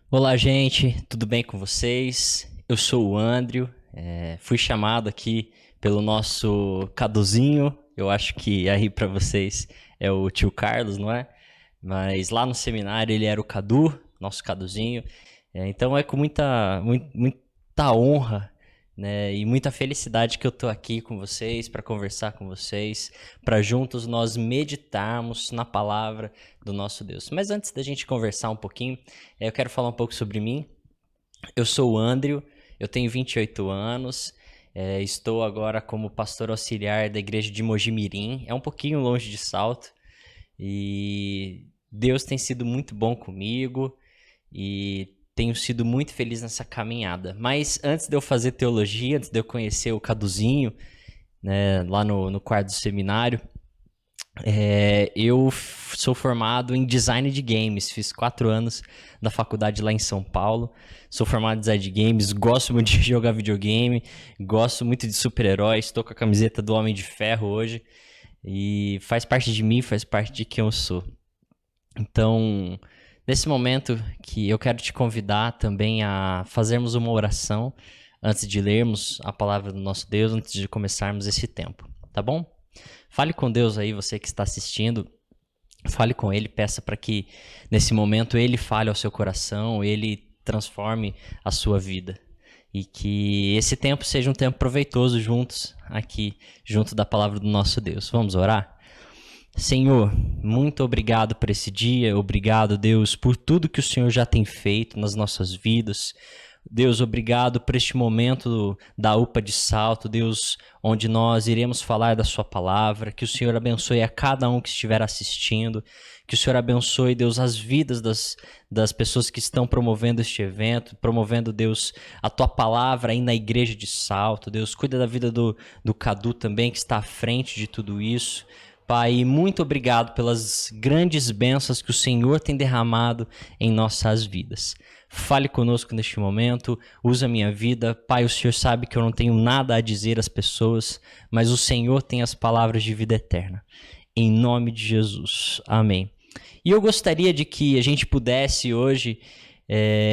Olá, gente, tudo bem com vocês? Eu sou o Andrew, fui chamado aqui pelo nosso Caduzinho, eu acho que aí para vocês é o tio Carlos, não é? Mas lá no seminário ele era o Cadu, nosso Caduzinho, então é com muita honra, né, e muita felicidade que eu tô aqui com vocês, para conversar com vocês, para juntos nós meditarmos na palavra do nosso Deus. Mas antes da gente conversar um pouquinho, eu quero falar um pouco sobre mim. Eu sou o Andrew, eu tenho 28 anos, estou agora como pastor auxiliar da igreja de Mojimirim, é um pouquinho longe de Salto, e Deus tem sido muito bom comigo e tenho sido muito feliz nessa caminhada. Mas antes de eu fazer teologia, antes de eu conhecer o Caduzinho, né, lá no quarto do seminário, eu sou formado em design de games, fiz 4 anos da faculdade lá em São Paulo. Sou formado em design de games, gosto muito de jogar videogame, gosto muito de super-heróis, estou com a camiseta do Homem de Ferro hoje e faz parte de mim, faz parte de quem eu sou. Então, nesse momento que eu quero te convidar também a fazermos uma oração antes de lermos a palavra do nosso Deus, antes de começarmos esse tempo, tá bom? Fale com Deus aí, você que está assistindo. Fale com Ele, peça para que nesse momento Ele fale ao seu coração, Ele transforme a sua vida. E que esse tempo seja um tempo proveitoso juntos, aqui, junto da palavra do nosso Deus. Vamos orar? Senhor, muito obrigado por esse dia, obrigado, Deus, por tudo que o Senhor já tem feito nas nossas vidas. Deus, obrigado por este momento da UPA de Salto, Deus, onde nós iremos falar da sua palavra, que o Senhor abençoe a cada um que estiver assistindo, que o Senhor abençoe, Deus, as vidas das pessoas que estão promovendo este evento, promovendo, Deus, a tua palavra aí na igreja de Salto, Deus, cuida da vida do Cadu também, que está à frente de tudo isso. Pai, muito obrigado pelas grandes bênçãos que o Senhor tem derramado em nossas vidas. Fale conosco neste momento, usa a minha vida. Pai, o Senhor sabe que eu não tenho nada a dizer às pessoas, mas o Senhor tem as palavras de vida eterna. Em nome de Jesus. Amém. E eu gostaria de que a gente pudesse hoje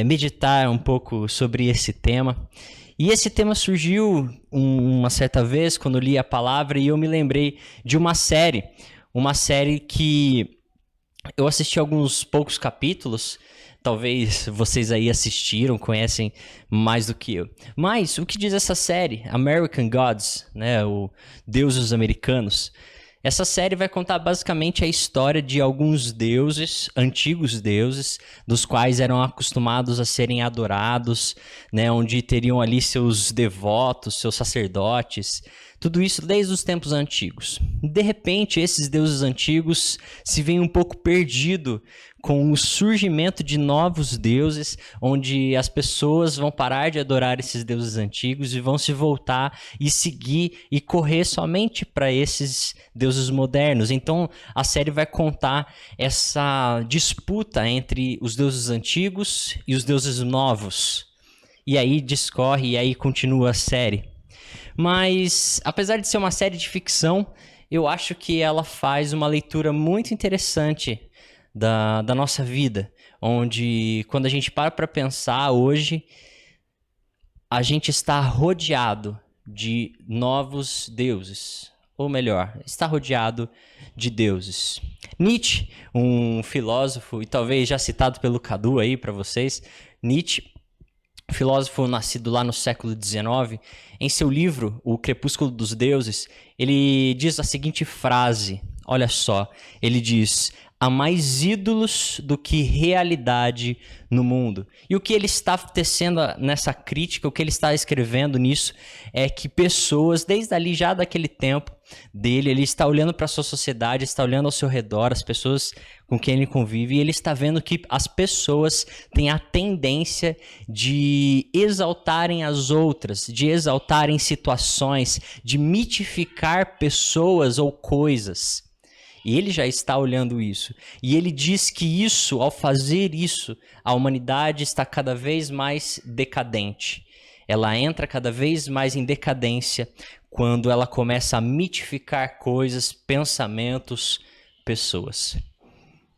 meditar um pouco sobre esse tema. E esse tema surgiu uma certa vez quando eu li a palavra e eu me lembrei de uma série que eu assisti alguns poucos capítulos, talvez vocês aí assistiram, conhecem mais do que eu. Mas o que diz essa série, American Gods, né, o Deuses Americanos? Essa série vai contar basicamente a história de alguns deuses, antigos deuses, dos quais eram acostumados a serem adorados, né, onde teriam ali seus devotos, seus sacerdotes, tudo isso desde os tempos antigos. De repente, esses deuses antigos se veem um pouco perdidos com o surgimento de novos deuses, onde as pessoas vão parar de adorar esses deuses antigos e vão se voltar e seguir e correr somente para esses deuses modernos. Então, a série vai contar essa disputa entre os deuses antigos e os deuses novos. E aí discorre, e aí continua a série. Mas, apesar de ser uma série de ficção, eu acho que ela faz uma leitura muito interessante da nossa vida, onde quando a gente para pensar hoje, a gente está rodeado de novos deuses, ou melhor, está rodeado de deuses. Nietzsche, um filósofo, e talvez já citado pelo Cadu aí para vocês, Nietzsche, filósofo nascido lá no século XIX, em seu livro O Crepúsculo dos Deuses, ele diz a seguinte frase, olha só, ele diz: há mais ídolos do que realidade no mundo. E o que ele está tecendo nessa crítica, o que ele está escrevendo nisso, é que pessoas, desde ali já daquele tempo dele, ele está olhando para a sua sociedade, está olhando ao seu redor, as pessoas com quem ele convive, e ele está vendo que as pessoas têm a tendência de exaltarem as outras, de exaltarem situações, de mitificar pessoas ou coisas. E ele já está olhando isso. E ele diz que isso, ao fazer isso, a humanidade está cada vez mais decadente. Ela entra cada vez mais em decadência quando ela começa a mitificar coisas, pensamentos, pessoas.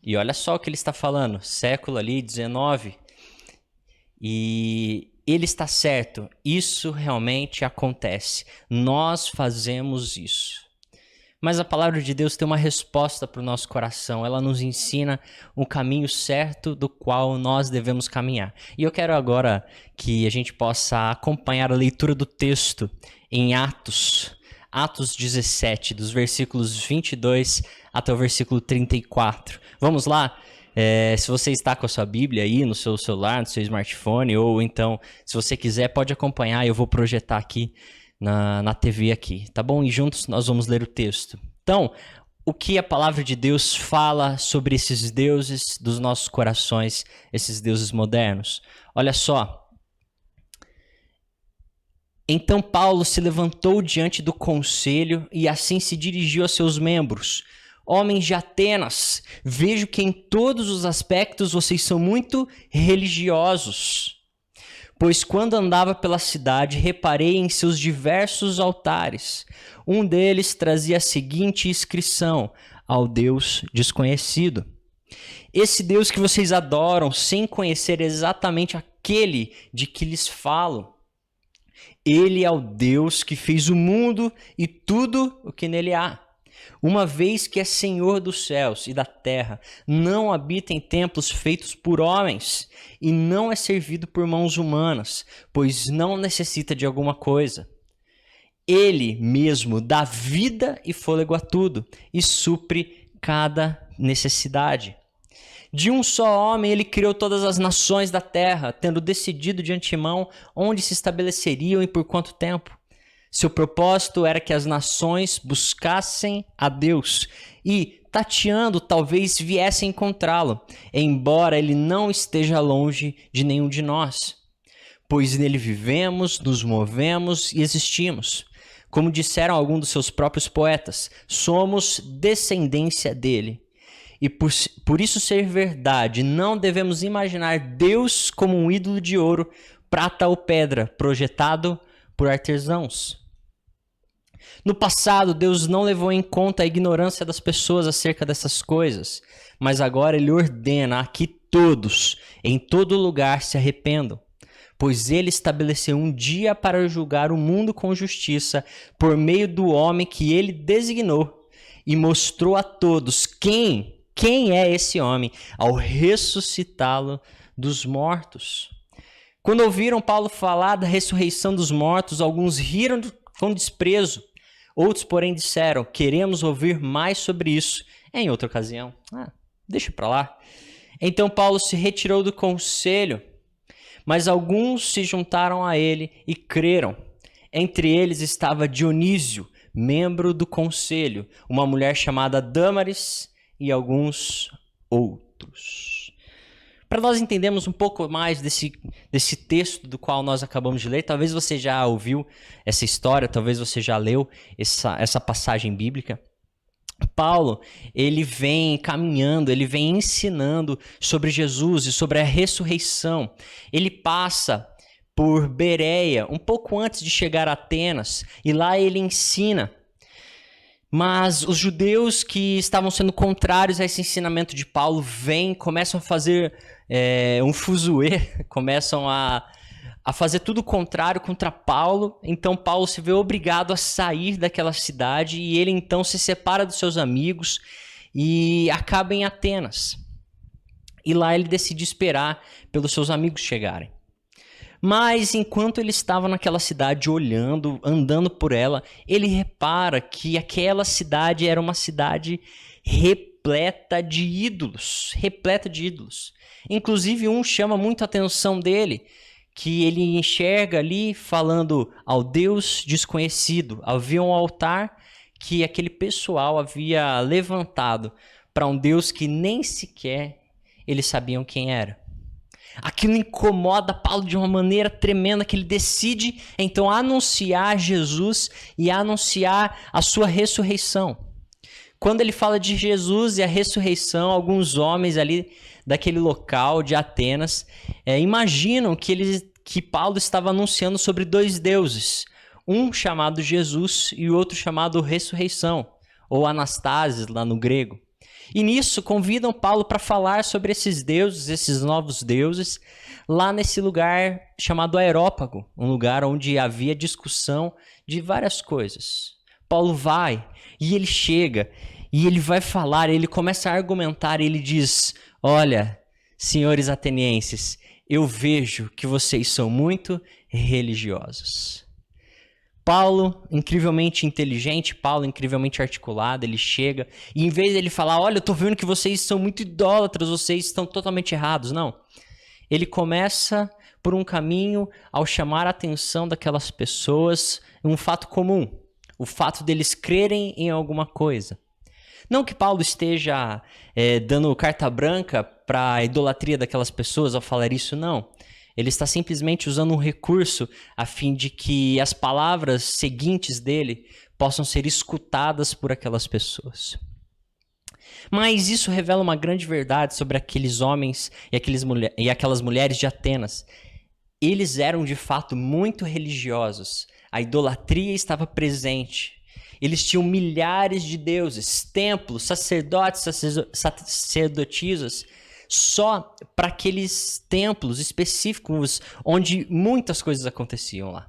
E olha só o que ele está falando, século ali, 19. E ele está certo, isso realmente acontece. Nós fazemos isso. Mas a palavra de Deus tem uma resposta para o nosso coração. Ela nos ensina o caminho certo do qual nós devemos caminhar. E eu quero agora que a gente possa acompanhar a leitura do texto em Atos 17, dos versículos 22 até o versículo 34. Vamos lá? Se você está com a sua Bíblia aí no seu celular, no seu smartphone, ou então, se você quiser, pode acompanhar. Eu vou projetar aqui na TV aqui, tá bom? E juntos nós vamos ler o texto. Então, o que a palavra de Deus fala sobre esses deuses dos nossos corações, esses deuses modernos? Olha só. Então Paulo se levantou diante do conselho e assim se dirigiu a seus membros. Homens de Atenas, vejo que em todos os aspectos vocês são muito religiosos. Pois quando andava pela cidade, reparei em seus diversos altares. Um deles trazia a seguinte inscrição: ao Deus desconhecido. Esse Deus que vocês adoram, sem conhecer exatamente aquele de que lhes falo. Ele é o Deus que fez o mundo e tudo o que nele há. Uma vez que é Senhor dos céus e da terra, não habita em templos feitos por homens e não é servido por mãos humanas, pois não necessita de alguma coisa. Ele mesmo dá vida e fôlego a tudo e supre cada necessidade. De um só homem ele criou todas as nações da terra, tendo decidido de antemão onde se estabeleceriam e por quanto tempo. Seu propósito era que as nações buscassem a Deus e, tateando, talvez viessem encontrá-lo, embora ele não esteja longe de nenhum de nós. Pois nele vivemos, nos movemos e existimos. Como disseram alguns dos seus próprios poetas, somos descendência dele. E por isso ser verdade, não devemos imaginar Deus como um ídolo de ouro, prata ou pedra, projetado por artesãos. No passado, Deus não levou em conta a ignorância das pessoas acerca dessas coisas, mas agora Ele ordena a que todos, em todo lugar, se arrependam, pois Ele estabeleceu um dia para julgar o mundo com justiça por meio do homem que Ele designou e mostrou a todos quem é esse homem ao ressuscitá-lo dos mortos. Quando ouviram Paulo falar da ressurreição dos mortos, alguns riram com desprezo. Outros, porém, disseram: queremos ouvir mais sobre isso em outra ocasião. Deixa pra lá. Então Paulo se retirou do conselho, mas alguns se juntaram a ele e creram. Entre eles estava Dionísio, membro do conselho, uma mulher chamada Dâmaris e alguns outros. Para nós entendermos um pouco mais desse texto do qual nós acabamos de ler, talvez você já ouviu essa história, talvez você já leu essa passagem bíblica. Paulo, ele vem caminhando, ele vem ensinando sobre Jesus e sobre a ressurreição. Ele passa por Bereia, um pouco antes de chegar a Atenas, e lá ele ensina. Mas os judeus que estavam sendo contrários a esse ensinamento de Paulo começam a fazer um fuzuê, começam a fazer tudo o contrário contra Paulo. Então Paulo se vê obrigado a sair daquela cidade e ele então se separa dos seus amigos e acaba em Atenas. E lá ele decide esperar pelos seus amigos chegarem. Mas enquanto ele estava naquela cidade olhando, andando por ela, ele repara que aquela cidade era uma cidade repleta de ídolos. Inclusive um chama muito a atenção dele, que ele enxerga ali falando ao Deus desconhecido. Havia um altar que aquele pessoal havia levantado para um Deus que nem sequer eles sabiam quem era. Aquilo incomoda Paulo de uma maneira tremenda, que ele decide então anunciar Jesus e anunciar a sua ressurreição. Quando ele fala de Jesus e a ressurreição, alguns homens ali daquele local de Atenas imaginam que Paulo estava anunciando sobre dois deuses, um chamado Jesus e o outro chamado ressurreição, ou Anastasis lá no grego. E nisso convidam Paulo para falar sobre esses deuses, esses novos deuses, lá nesse lugar chamado Areópago, um lugar onde havia discussão de várias coisas. Paulo vai e ele chega e ele vai falar, ele começa a argumentar, ele diz: olha, senhores atenienses, eu vejo que vocês são muito religiosos. Paulo, incrivelmente inteligente, Paulo, incrivelmente articulado, ele chega e em vez de ele falar, olha, eu tô vendo que vocês são muito idólatras, vocês estão totalmente errados, não. Ele começa por um caminho ao chamar a atenção daquelas pessoas, um fato comum, o fato deles crerem em alguma coisa. Não que Paulo esteja dando carta branca para a idolatria daquelas pessoas ao falar isso, não. Ele está simplesmente usando um recurso a fim de que as palavras seguintes dele possam ser escutadas por aquelas pessoas. Mas isso revela uma grande verdade sobre aqueles homens e aquelas mulheres de Atenas. Eles eram de fato muito religiosos. A idolatria estava presente. Eles tinham milhares de deuses, templos, sacerdotes, sacerdotisas, só para aqueles templos específicos onde muitas coisas aconteciam lá.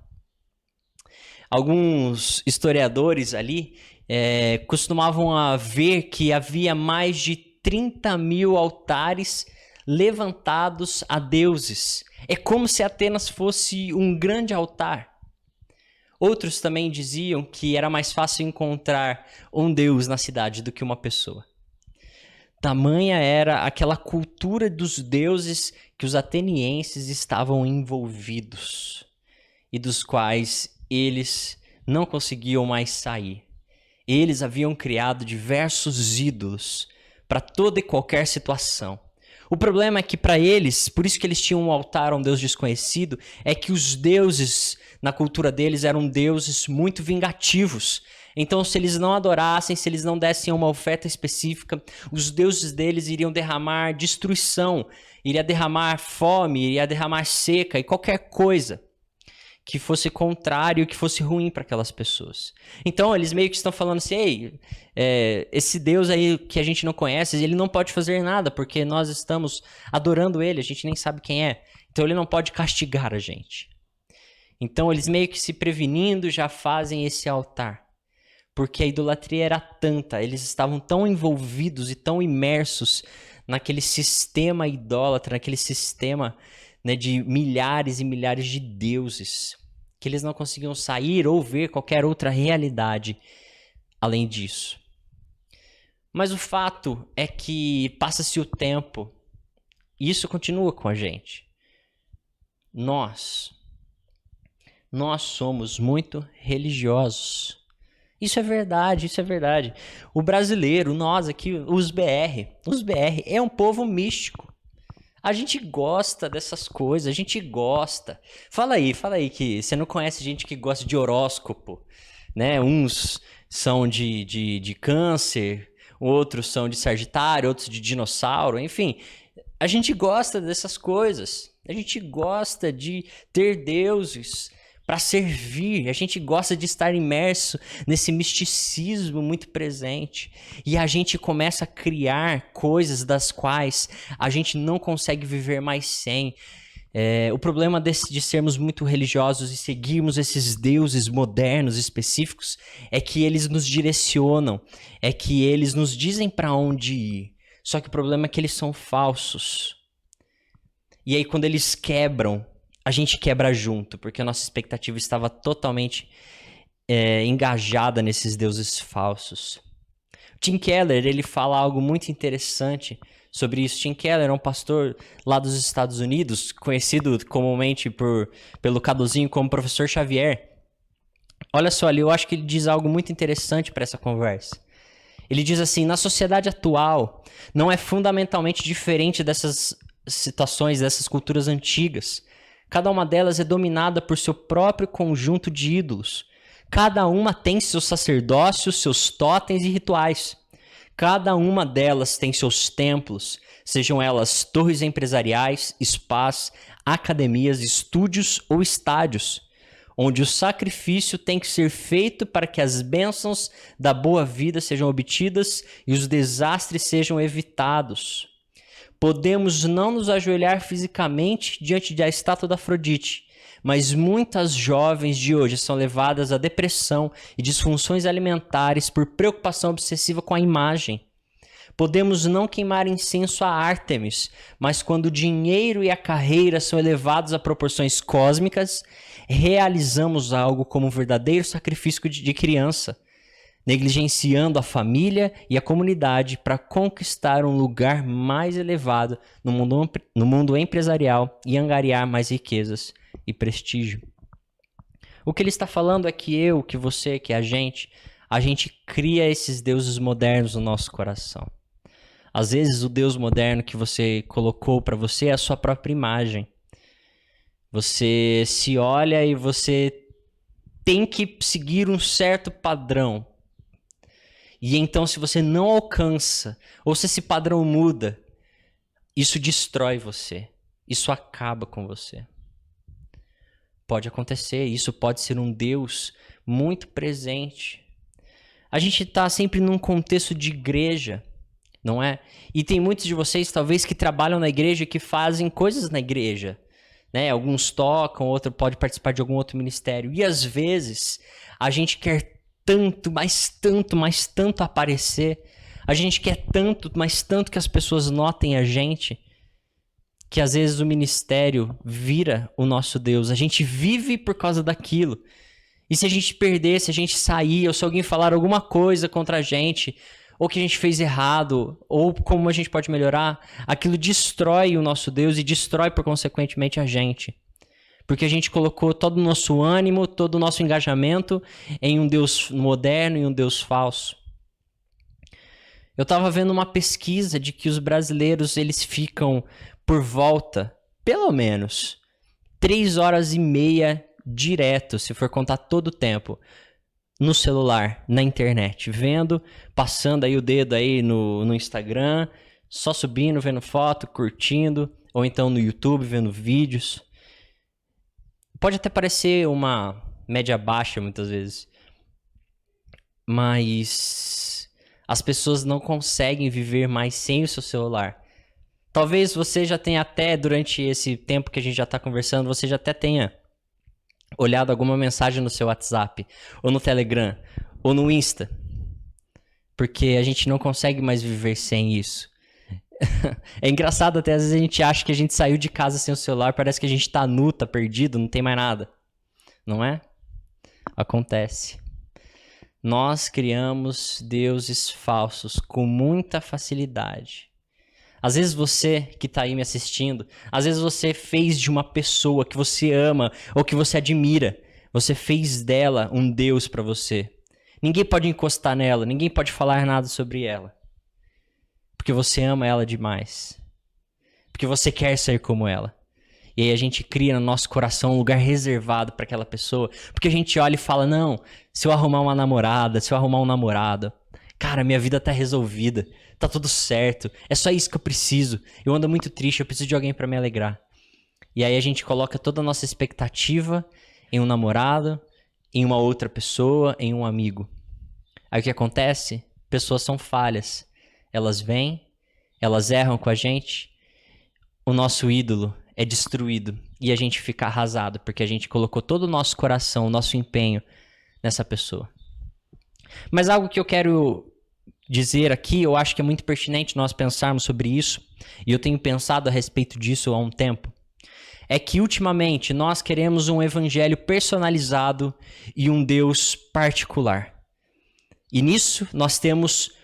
Alguns historiadores ali costumavam ver que havia mais de 30 mil altares levantados a deuses. É como se Atenas fosse um grande altar. Outros também diziam que era mais fácil encontrar um deus na cidade do que uma pessoa. Tamanha era aquela cultura dos deuses que os atenienses estavam envolvidos e dos quais eles não conseguiam mais sair. Eles haviam criado diversos ídolos para toda e qualquer situação. O problema é que para eles, por isso que eles tinham um altar a um deus desconhecido, é que os deuses na cultura deles eram deuses muito vingativos. Então, se eles não adorassem, se eles não dessem uma oferta específica, os deuses deles iriam derramar destruição, iria derramar fome, iria derramar seca e qualquer coisa que fosse contrário, que fosse ruim para aquelas pessoas. Então, eles meio que estão falando assim, ei, esse Deus aí que a gente não conhece, ele não pode fazer nada, porque nós estamos adorando ele, a gente nem sabe quem é. Então, ele não pode castigar a gente. Então, eles meio que se prevenindo já fazem esse altar. Porque a idolatria era tanta, eles estavam tão envolvidos e tão imersos naquele sistema idólatra, naquele sistema, né, de milhares e milhares de deuses, que eles não conseguiam sair ou ver qualquer outra realidade além disso. Mas o fato é que passa-se o tempo e isso continua com a gente. Nós somos muito religiosos. Isso é verdade, isso é verdade. O brasileiro, nós aqui, os BR é um povo místico. A gente gosta dessas coisas, a gente gosta. Fala aí que você não conhece gente que gosta de horóscopo, né? Uns são de câncer, outros são de Sagitário, outros de dinossauro, enfim. A gente gosta dessas coisas. A gente gosta de ter deuses para servir, a gente gosta de estar imerso nesse misticismo muito presente. E a gente começa a criar coisas das quais a gente não consegue viver mais sem. O problema de sermos muito religiosos e seguirmos esses deuses modernos específicos é que eles nos direcionam, é que eles nos dizem para onde ir. Só que o problema é que eles são falsos. E aí quando eles quebram, a gente quebra junto, porque a nossa expectativa estava totalmente engajada nesses deuses falsos. Tim Keller, ele fala algo muito interessante sobre isso. Tim Keller é um pastor lá dos Estados Unidos, conhecido comumente pelo Caduzinho como Professor Xavier. Olha só ali, eu acho que ele diz algo muito interessante para essa conversa. Ele diz assim, na sociedade atual, não é fundamentalmente diferente dessas situações, dessas culturas antigas. Cada uma delas é dominada por seu próprio conjunto de ídolos. Cada uma tem seus sacerdócios, seus totens e rituais. Cada uma delas tem seus templos, sejam elas torres empresariais, spas, academias, estúdios ou estádios. onde o sacrifício tem que ser feito para que as bênçãos da boa vida sejam obtidas e os desastres sejam evitados. Podemos não nos ajoelhar fisicamente diante da estátua da Afrodite, mas muitas jovens de hoje são levadas à depressão e disfunções alimentares por preocupação obsessiva com a imagem. Podemos não queimar incenso a Ártemis, mas quando o dinheiro e a carreira são elevados a proporções cósmicas, realizamos algo como um verdadeiro sacrifício de criança, negligenciando a família e a comunidade para conquistar um lugar mais elevado no mundo empresarial e angariar mais riquezas e prestígio. O que ele está falando é que eu, que você, que a gente cria esses deuses modernos no nosso coração. Às vezes o Deus moderno que você colocou para você é a sua própria imagem. Você se olha e você tem que seguir um certo padrão. E então, se você não alcança, ou se esse padrão muda, isso destrói você. Isso acaba com você. Pode acontecer, isso pode ser um Deus muito presente. A gente está sempre num contexto de igreja, não é? E tem muitos de vocês, talvez, que trabalham na igreja e que fazem coisas na igreja. Né? Alguns tocam, outro pode participar de algum outro ministério. E às vezes, a gente quer tanto, mais tanto aparecer. A gente quer tanto, mais tanto que as pessoas notem a gente, que às vezes o ministério vira o nosso Deus. A gente vive por causa daquilo. E se a gente perder, se a gente sair, ou se alguém falar alguma coisa contra a gente, ou que a gente fez errado, ou como a gente pode melhorar, aquilo destrói o nosso Deus e destrói, por consequentemente, a gente. Porque a gente colocou todo o nosso ânimo, todo o nosso engajamento em um Deus moderno e um Deus falso. Eu estava vendo uma pesquisa de que os brasileiros eles ficam por volta, pelo menos, 3 horas e meia direto, se for contar todo o tempo, no celular, na internet, vendo, passando aí o dedo aí no Instagram, só subindo, vendo foto, curtindo, ou então no YouTube, vendo vídeos. Pode até parecer uma média baixa muitas vezes, mas as pessoas não conseguem viver mais sem o seu celular. Talvez você já tenha até, durante esse tempo que a gente já está conversando, você já até tenha olhado alguma mensagem no seu WhatsApp, ou no Telegram, ou no Insta. Porque a gente não consegue mais viver sem isso. É engraçado até, às vezes a gente acha que a gente saiu de casa sem o celular, parece que a gente tá nu, tá perdido, não tem mais nada. Não é? Acontece. Nós criamos deuses falsos com muita facilidade. Às vezes você que tá aí me assistindo, às vezes você fez de uma pessoa que você ama ou que você admira, você fez dela um Deus para você. Ninguém pode encostar nela, ninguém pode falar nada sobre ela. Porque você ama ela demais. Porque você quer ser como ela. E aí a gente cria no nosso coração um lugar reservado para aquela pessoa. Porque a gente olha e fala, não, se eu arrumar uma namorada, se eu arrumar um namorado, cara, minha vida tá resolvida. Tá tudo certo. É só isso que eu preciso. Eu ando muito triste, eu preciso de alguém para me alegrar. E aí a gente coloca toda a nossa expectativa em um namorado, em uma outra pessoa, em um amigo. Aí o que acontece? Pessoas são falhas. Elas vêm, elas erram com a gente, o nosso ídolo é destruído e a gente fica arrasado, porque a gente colocou todo o nosso coração, o nosso empenho nessa pessoa. Mas algo que eu quero dizer aqui, eu acho que é muito pertinente nós pensarmos sobre isso, e eu tenho pensado a respeito disso há um tempo, é que ultimamente nós queremos um evangelho personalizado e um Deus particular. E nisso nós temos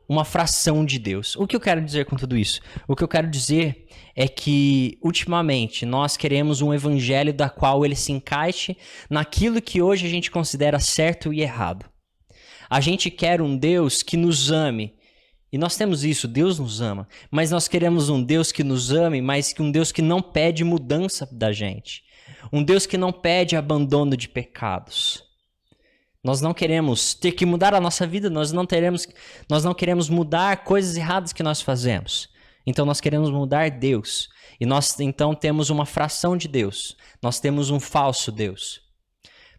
uma fração de Deus. O que eu quero dizer com tudo isso? O que eu quero dizer é que, ultimamente, nós queremos um evangelho da qual ele se encaixe naquilo que hoje a gente considera certo e errado. A gente quer um Deus que nos ame. E nós temos isso, Deus nos ama. Mas nós queremos um Deus que nos ame, mas que um Deus que não pede mudança da gente. Um Deus que não pede abandono de pecados. Nós não queremos ter que mudar a nossa vida, nós não queremos mudar coisas erradas que nós fazemos. Então nós queremos mudar Deus. E nós então temos uma fração de Deus. Nós temos um falso Deus.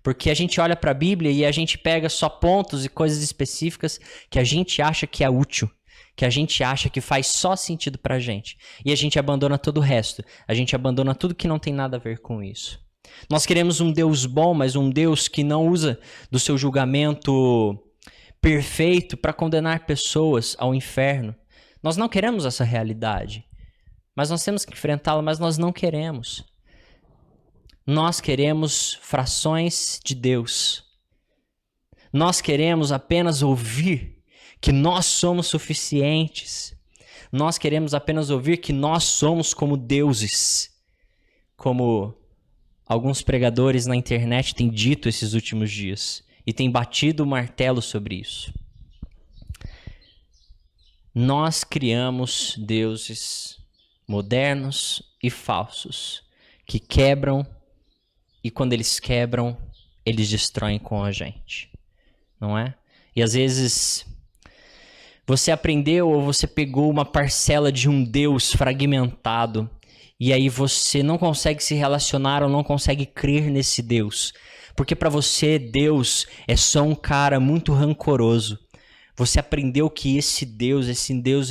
Porque a gente olha para a Bíblia e a gente pega só pontos e coisas específicas que a gente acha que é útil, que a gente acha que faz só sentido pra gente. E a gente abandona todo o resto. A gente abandona tudo que não tem nada a ver com isso. Nós queremos um Deus bom, mas um Deus que não usa do seu julgamento perfeito para condenar pessoas ao inferno. Nós não queremos essa realidade. Mas nós temos que enfrentá-la, mas nós não queremos. Nós queremos frações de Deus. Nós queremos apenas ouvir que nós somos suficientes. Nós queremos apenas ouvir que nós somos como deuses. Como alguns pregadores na internet têm dito esses últimos dias. E têm batido o martelo sobre isso. Nós criamos deuses modernos e falsos, que quebram, e quando eles quebram, eles destroem com a gente, não é? E às vezes você aprendeu ou você pegou uma parcela de um Deus fragmentado, e aí você não consegue se relacionar ou não consegue crer nesse Deus, porque para você Deus é só um cara muito rancoroso. Você aprendeu que esse Deus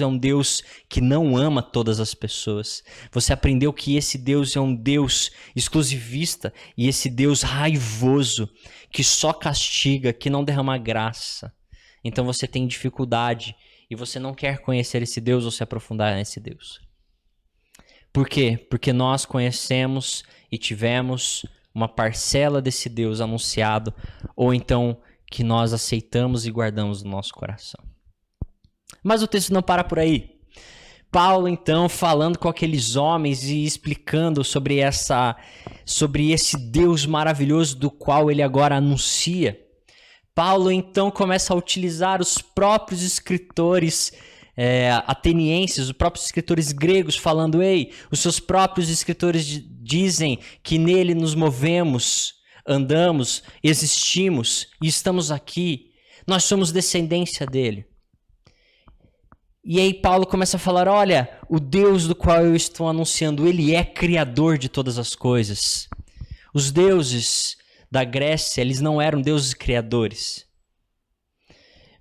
é um Deus que não ama todas as pessoas. Você aprendeu que esse Deus é um Deus exclusivista e esse Deus raivoso, que só castiga, que não derrama graça. Então você tem dificuldade e você não quer conhecer esse Deus ou se aprofundar nesse Deus. Por quê? Porque nós conhecemos e tivemos uma parcela desse Deus anunciado, ou então que nós aceitamos e guardamos no nosso coração. Mas o texto não para por aí. Paulo, então, falando com aqueles homens e explicando sobre esse Deus maravilhoso do qual ele agora anuncia. Paulo, então, começa a utilizar os próprios escritores atenienses, os próprios escritores gregos, falando: ei, os seus próprios escritores dizem que nele nos movemos, andamos, existimos e estamos aqui. Nós somos descendência dele. E aí Paulo começa a falar: olha, o Deus do qual eu estou anunciando, ele é criador de todas as coisas. Os deuses da Grécia, eles não eram deuses criadores.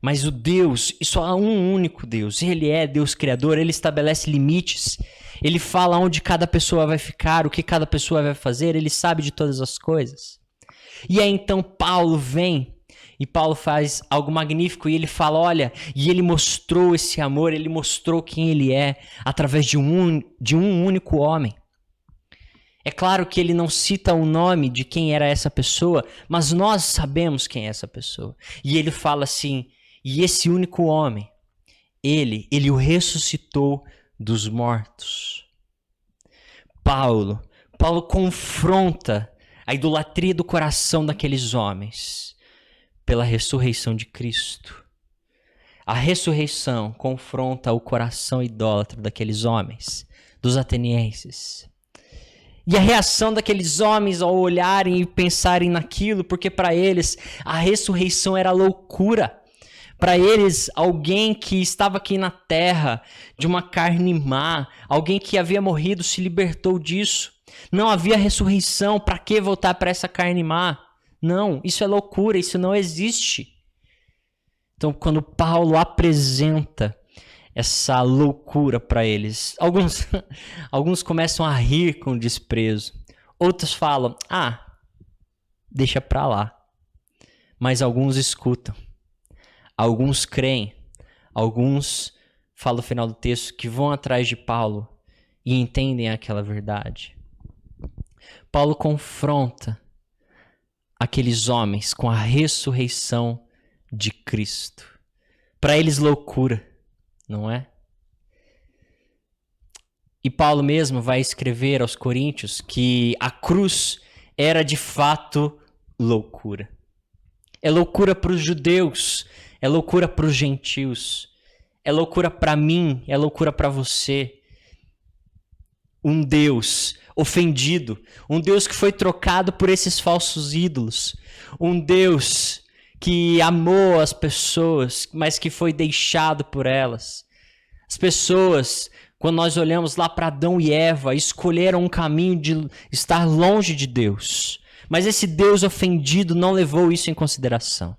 Mas o Deus, e só há um único Deus, ele é Deus criador, ele estabelece limites. Ele fala onde cada pessoa vai ficar, o que cada pessoa vai fazer, ele sabe de todas as coisas. E aí então Paulo vem e Paulo faz algo magnífico e ele fala: olha, e ele mostrou esse amor, ele mostrou quem ele é através de um único homem. É claro que ele não cita o nome de quem era essa pessoa, mas nós sabemos quem é essa pessoa. E ele fala assim: e esse único homem, ele o ressuscitou dos mortos. Paulo confronta a idolatria do coração daqueles homens pela ressurreição de Cristo. A ressurreição confronta o coração idólatra daqueles homens, dos atenienses. E a reação daqueles homens ao olharem e pensarem naquilo, porque para eles a ressurreição era loucura. Para eles, alguém que estava aqui na terra de uma carne má, alguém que havia morrido, se libertou disso. Não havia ressurreição, para que voltar para essa carne má? Não, isso é loucura, isso não existe. Então, quando Paulo apresenta essa loucura para eles, alguns começam a rir com desprezo. Outros falam: deixa para lá. Mas alguns escutam. Alguns creem. Alguns, fala no final do texto, que vão atrás de Paulo e entendem aquela verdade. Paulo confronta aqueles homens com a ressurreição de Cristo. Para eles, loucura, não é? E Paulo mesmo vai escrever aos Coríntios que a cruz era de fato loucura. É loucura para os judeus, é loucura para os gentios, é loucura para mim, é loucura para você. Um Deus ofendido, um Deus que foi trocado por esses falsos ídolos, um Deus que amou as pessoas, mas que foi deixado por elas. As pessoas, quando nós olhamos lá para Adão e Eva, escolheram um caminho de estar longe de Deus, Mas esse Deus ofendido não levou isso em consideração.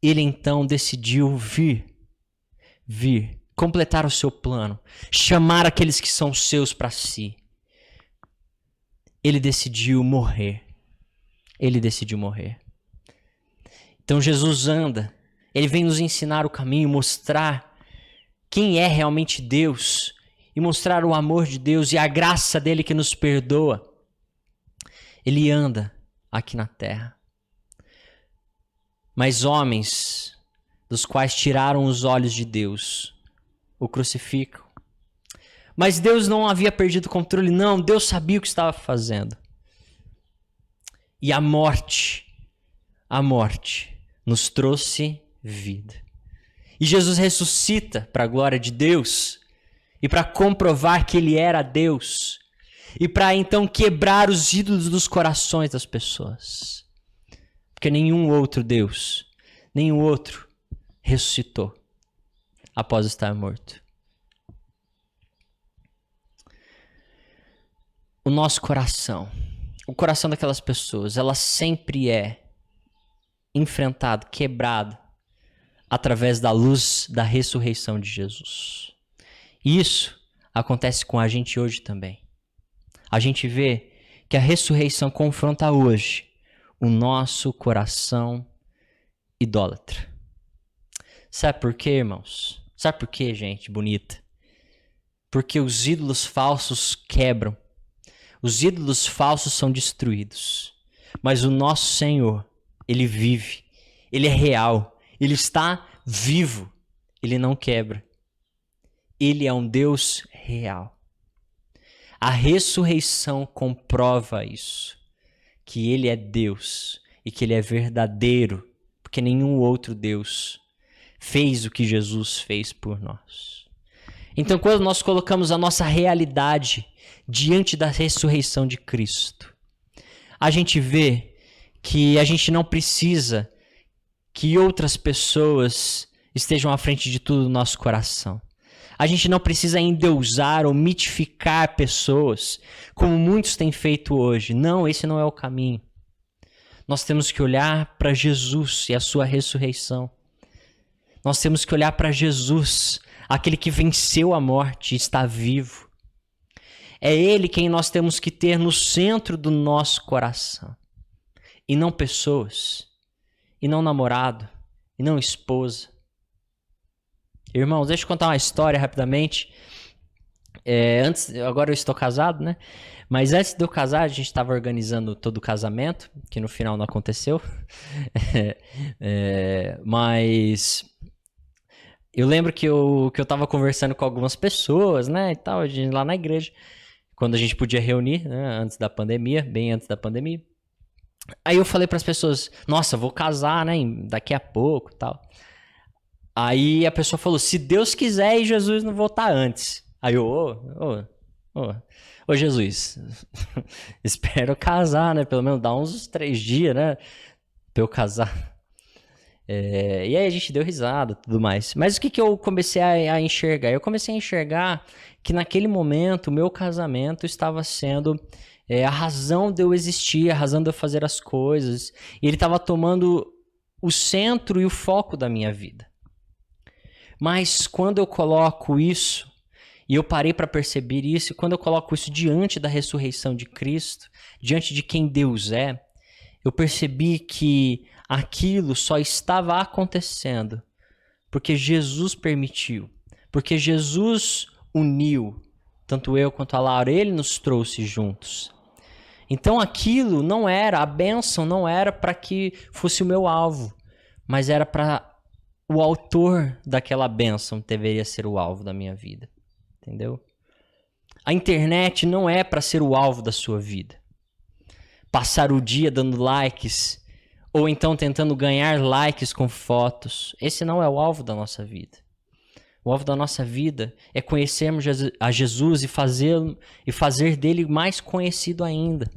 Ele então decidiu vir, completar o seu plano, chamar aqueles que são seus para si. Ele decidiu morrer. Então Jesus anda, ele vem nos ensinar o caminho, mostrar quem é realmente Deus e mostrar o amor de Deus e a graça dele que nos perdoa. Ele anda aqui na terra. Mas homens, dos quais tiraram os olhos de Deus, o crucificam. Mas Deus não havia perdido o controle, não. Deus sabia o que estava fazendo. E a morte nos trouxe vida. E Jesus ressuscita para a glória de Deus e para comprovar que ele era Deus e para então quebrar os ídolos dos corações das pessoas. Porque nenhum outro Deus, nenhum outro ressuscitou após estar morto. O nosso coração, o coração daquelas pessoas, ela sempre é enfrentado, quebrado através da luz da ressurreição de Jesus. E isso acontece com a gente hoje também. A gente vê que a ressurreição confronta hoje o nosso coração idólatra. Sabe por quê, irmãos? Sabe por quê, gente bonita? Porque os ídolos falsos quebram. Os ídolos falsos são destruídos. Mas o nosso Senhor, ele vive. Ele é real. Ele está vivo. Ele não quebra. Ele é um Deus real. A ressurreição comprova isso. Que ele é Deus e que ele é verdadeiro. Porque nenhum outro Deus fez o que Jesus fez por nós. Então, quando nós colocamos a nossa realidade diante da ressurreição de Cristo, a gente vê que a gente não precisa que outras pessoas estejam à frente de tudo no nosso coração. A gente não precisa endeusar ou mitificar pessoas, como muitos têm feito hoje. Não, esse não é o caminho. Nós temos que olhar para Jesus e a sua ressurreição. Nós temos que olhar para Jesus, aquele que venceu a morte e está vivo. É ele quem nós temos que ter no centro do nosso coração. E não pessoas, e não namorado, e não esposa. Irmãos, deixa eu contar uma história rapidamente. Agora eu estou casado, né? Mas antes de eu casar, a gente estava organizando todo o casamento, que no final não aconteceu. Mas eu lembro que eu estava conversando com algumas pessoas, né? E tal, lá na igreja, quando a gente podia reunir, né? Antes da pandemia, bem antes da pandemia. Aí eu falei para as pessoas: nossa, vou casar, né? Daqui a pouco e tal. Aí a pessoa falou: se Deus quiser e Jesus não voltar antes. Aí eu, ô Jesus, espero casar, né? Pelo menos dá uns 3 dias, né? Pra eu casar. E aí a gente deu risada e tudo mais. Mas o que eu comecei a enxergar? Eu comecei a enxergar que naquele momento o meu casamento estava sendo a razão de eu existir, a razão de eu fazer as coisas. E ele estava tomando o centro e o foco da minha vida. Mas quando eu coloco isso, e eu parei para perceber isso, e quando eu coloco isso diante da ressurreição de Cristo, diante de quem Deus é, eu percebi que aquilo só estava acontecendo porque Jesus permitiu, porque Jesus uniu, tanto eu quanto a Laura, ele nos trouxe juntos. Então aquilo não era, a bênção não era para que fosse o meu alvo, mas era para o autor daquela bênção deveria ser o alvo da minha vida, entendeu? A internet não é para ser o alvo da sua vida. Passar o dia dando likes, ou então tentando ganhar likes com fotos, esse não é o alvo da nossa vida. O alvo da nossa vida é conhecermos a Jesus e fazer dele mais conhecido ainda.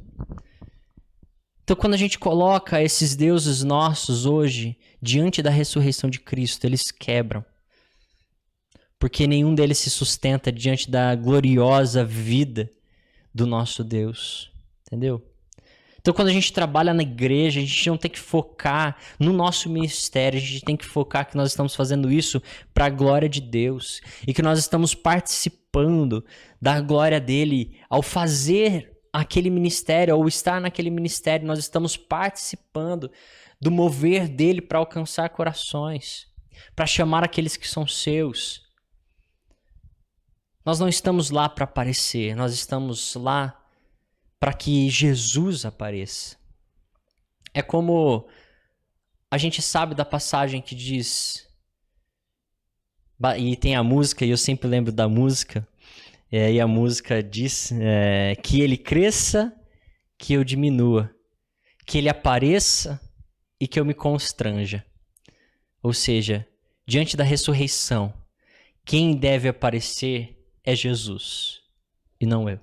Então, quando a gente coloca esses deuses nossos hoje diante da ressurreição de Cristo, eles quebram. Porque nenhum deles se sustenta diante da gloriosa vida do nosso Deus. Entendeu? Então, quando a gente trabalha na igreja, a gente não tem que focar no nosso ministério, a gente tem que focar que nós estamos fazendo isso para a glória de Deus e que nós estamos participando da glória dele ao fazer aquele ministério, ou estar naquele ministério, nós estamos participando do mover dele para alcançar corações, para chamar aqueles que são seus. Nós não estamos lá para aparecer, nós estamos lá para que Jesus apareça. É como a gente sabe da passagem que diz, e tem a música, e eu sempre lembro da música, e a música diz que ele cresça, que eu diminua, que ele apareça e que eu me constranja. Ou seja, diante da ressurreição, quem deve aparecer é Jesus e não eu.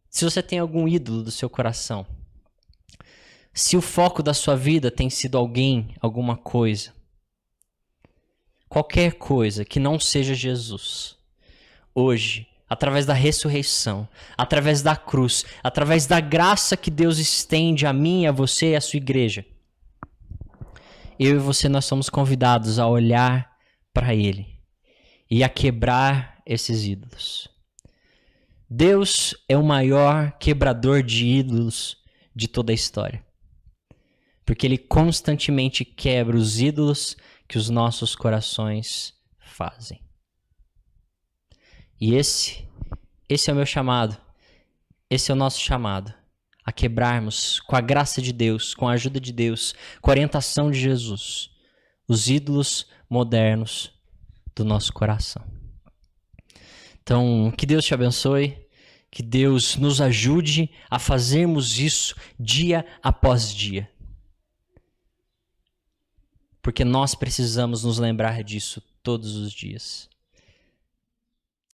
Se você tem algum ídolo do seu coração, se o foco da sua vida tem sido alguém, alguma coisa, qualquer coisa que não seja Jesus, hoje, através da ressurreição, através da cruz, através da graça que Deus estende a mim, a você e a sua igreja, eu e você, nós somos convidados a olhar para Ele e a quebrar esses ídolos. Deus é o maior quebrador de ídolos de toda a história. Porque Ele constantemente quebra os ídolos que os nossos corações fazem. E esse é o meu chamado. Esse é o nosso chamado. A quebrarmos, com a graça de Deus, com a ajuda de Deus, com a orientação de Jesus, os ídolos modernos do nosso coração. Então, que Deus te abençoe, que Deus nos ajude a fazermos isso dia após dia. Porque nós precisamos nos lembrar disso todos os dias.